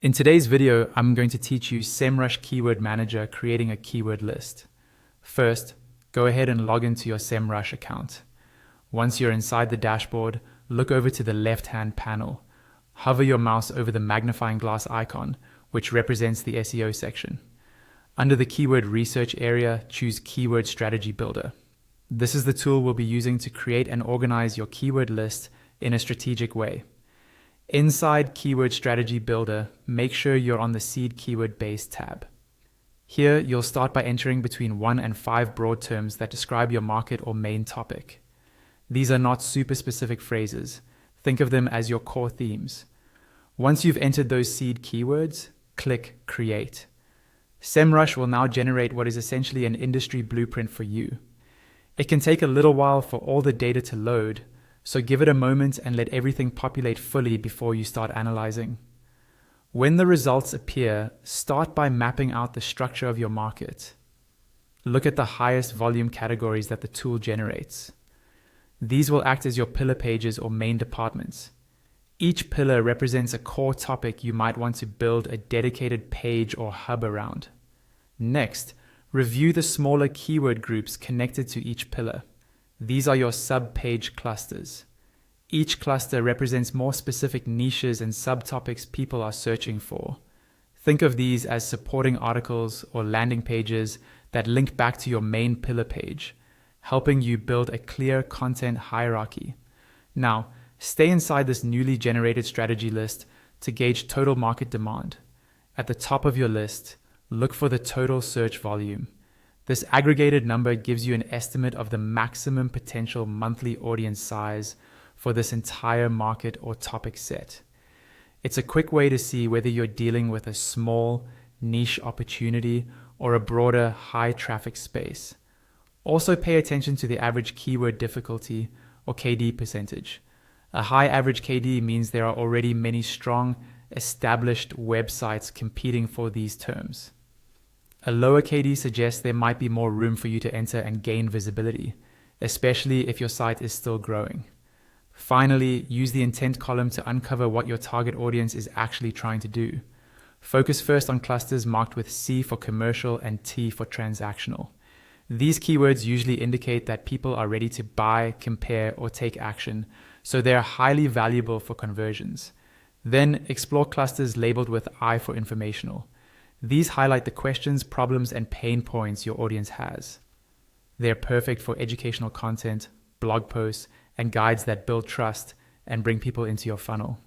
In today's video, I'm going to teach you Semrush Keyword Manager creating a keyword list. First, go ahead and log into your Semrush account. Once you're inside the dashboard, look over to the left-hand panel. Hover your mouse over the magnifying glass icon, which represents the SEO section. Under the keyword research area, choose Keyword Strategy Builder. This is the tool we'll be using to create and organize your keyword list in a strategic way. Inside Keyword Strategy Builder, make sure you're on the Seed Keyword Base tab. Here, you'll start by entering between 1 and 5 broad terms that describe your market or main topic. These are not super specific phrases. Think of them as your core themes. Once you've entered those seed keywords, click Create. Semrush will now generate what is essentially an industry blueprint for you. It can take a little while for all the data to load, so give it a moment and let everything populate fully before you start analyzing. When the results appear, start by mapping out the structure of your market. Look at the highest volume categories that the tool generates. These will act as your pillar pages or main departments. Each pillar represents a core topic you might want to build a dedicated page or hub around. Next, review the smaller keyword groups connected to each pillar. These are your sub-page clusters. Each cluster represents more specific niches and subtopics people are searching for. Think of these as supporting articles or landing pages that link back to your main pillar page, helping you build a clear content hierarchy. Now, stay inside this newly generated strategy list to gauge total market demand. At the top of your list, look for the total search volume. This aggregated number gives you an estimate of the maximum potential monthly audience size for this entire market or topic set. It's a quick way to see whether you're dealing with a small, niche opportunity or a broader, high-traffic space. Also pay attention to the average keyword difficulty or KD percentage. A high average KD means there are already many strong, established websites competing for these terms. A lower KD suggests there might be more room for you to enter and gain visibility, especially if your site is still growing. Finally, use the intent column to uncover what your target audience is actually trying to do. Focus first on clusters marked with C for commercial and T for transactional. These keywords usually indicate that people are ready to buy, compare, or take action, so they are highly valuable for conversions. Then explore clusters labeled with I for informational. These highlight the questions, problems, and pain points your audience has. They're perfect for educational content, blog posts, and guides that build trust and bring people into your funnel.